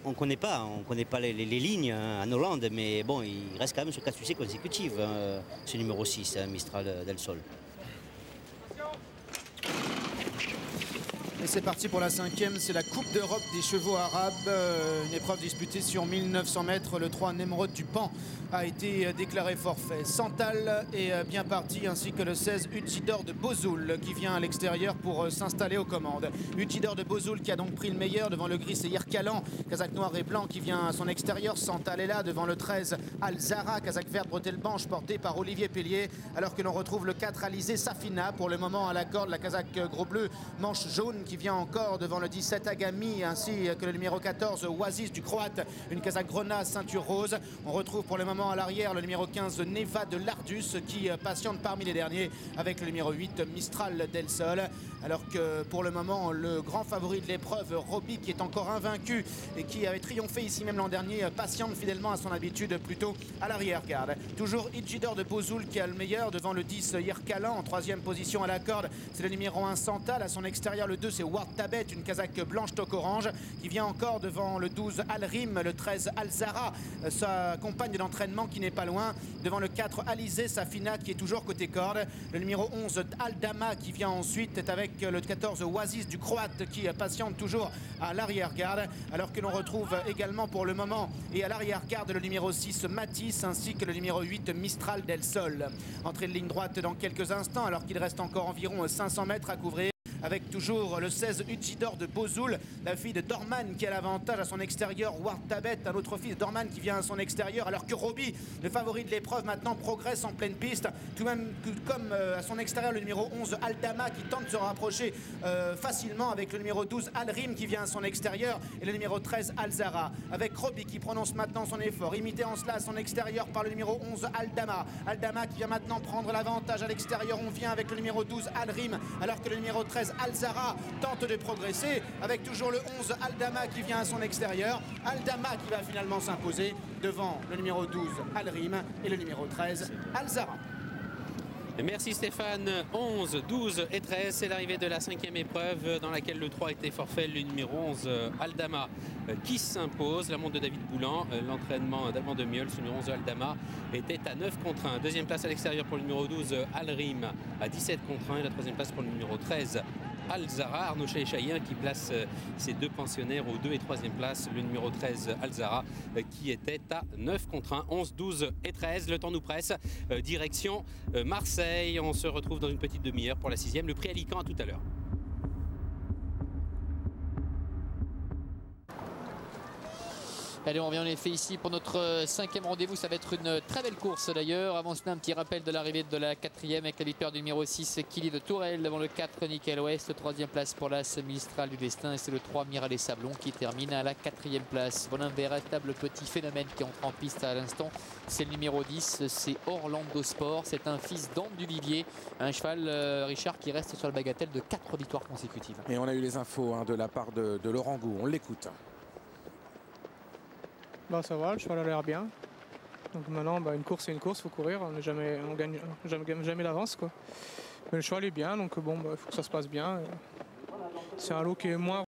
On connaît pas les lignes hein, en Hollande, mais bon, il reste quand même sur 4 succès consécutifs, ce numéro 6, Mistral del Sol. Et c'est parti pour la 5e, c'est la Coupe d'Europe des chevaux arabes, une épreuve disputée sur 1900 mètres. Le 3 Nemrod du Pan a été déclaré forfait. Santal est bien parti, ainsi que le 16 Utidor de Bozoul qui vient à l'extérieur pour s'installer aux commandes. Utidor de Bozoul qui a donc pris le meilleur devant le gris, c'est Yerkalan, Kazakh noir et blanc qui vient à son extérieur. Santal est là devant le 13 Al-Zara, Kazakh vert bretelle-blanche porté par Olivier Pellier, alors que l'on retrouve le 4 Alizé Safina pour le moment à la corde, la Kazakh gros bleu manche jaune qui vient encore devant le 17 Agami, ainsi que le numéro 14 Oasis du Croate, une Kazakh Grona ceinture rose. On retrouve pour le moment à l'arrière le numéro 15 Neva de Lardus qui patiente parmi les derniers avec le numéro 8 Mistral del Sol, alors que pour le moment le grand favori de l'épreuve Roby, qui est encore invaincu et qui avait triomphé ici même l'an dernier, patiente fidèlement à son habitude plutôt à l'arrière-garde. Toujours Idjidor de Bozoul qui a le meilleur devant le 10 Yerkalan en 3e position à la corde, c'est le numéro 1 Santal. À son extérieur le 2 c'est Ward Tabet, une Kazakh blanche toque orange qui vient encore devant le 12 Al-Rim, le 13 Al-Zara, sa compagne d'entraînement qui n'est pas loin, devant le 4 Alizé Safina qui est toujours côté corde. Le numéro 11 Al-Dama qui vient ensuite est avec le 14 Oasis du Croate qui patiente toujours à l'arrière-garde, alors que l'on retrouve également pour le moment et à l'arrière-garde le numéro 6 Matisse ainsi que le numéro 8 Mistral del Sol. Entrée de ligne droite dans quelques instants alors qu'il reste encore environ 500 mètres à couvrir, avec toujours le 16 Utjidor de Bozoul, la fille de Dorman qui a l'avantage à son extérieur. Ward Tabet, un autre fils de Dorman qui vient à son extérieur, alors que Roby, le favori de l'épreuve, maintenant progresse en pleine piste, tout même comme à son extérieur le numéro 11 Aldama qui tente de se rapprocher facilement avec le numéro 12 Al-Rim qui vient à son extérieur et le numéro 13 Al-Zara, avec Roby qui prononce maintenant son effort, imité en cela à son extérieur par le numéro 11 Aldama. Aldama qui vient maintenant prendre l'avantage à l'extérieur. On vient avec le numéro 12 Al-Rim, alors que le numéro 13 Al-Zara tente de progresser avec toujours le 11 Aldama qui vient à son extérieur. Aldama qui va finalement s'imposer devant le numéro 12 Al-Rim et le numéro 13 Al-Zara. Merci Stéphane. 11, 12 et 13, c'est l'arrivée de la 5e épreuve dans laquelle le 3 était forfait, le numéro 11 Aldama qui s'impose. La montre de David Boulan, l'entraînement d'Alban de Mieul, ce numéro 11 Aldama était à 9 contre 1. Deuxième place à l'extérieur pour le numéro 12 Al-Rim à 17 contre 1 et la troisième place pour le numéro 13 Al-Zara. Arnaud Chaïchaïen qui place ses deux pensionnaires aux 2 et 3e place, le numéro 13 Al-Zara qui était à 9 contre 1, 11, 12 et 13. Le temps nous presse, direction Marseille. On se retrouve dans une petite demi-heure pour la 6e. Le prix Alicant, à tout à l'heure. Allez, on revient en effet ici pour notre 5e rendez-vous. Ça va être une très belle course d'ailleurs. Avant cela, un petit rappel de l'arrivée de la 4e avec la victoire du numéro 6 Kili de Tourelle devant le 4 Nickel West. 3e place pour l'As Mistral du Destin et c'est le 3 Miral et Sablon qui termine à la 4e place. Voilà un véritable petit phénomène qui entre en piste à l'instant. C'est le numéro 10, c'est Orlando Sport. C'est un fils d'Anne du Vivier. Un cheval, Richard, qui reste sur la bagatelle de 4 victoires consécutives. Et on a eu les infos de la part de Laurent Gou. On l'écoute. Bah ça va, le cheval a l'air bien. Donc maintenant, une course c'est une course, il faut courir, on gagne jamais l'avance quoi. Mais le cheval est bien, donc bon, il faut que ça se passe bien. C'est un lot qui est moins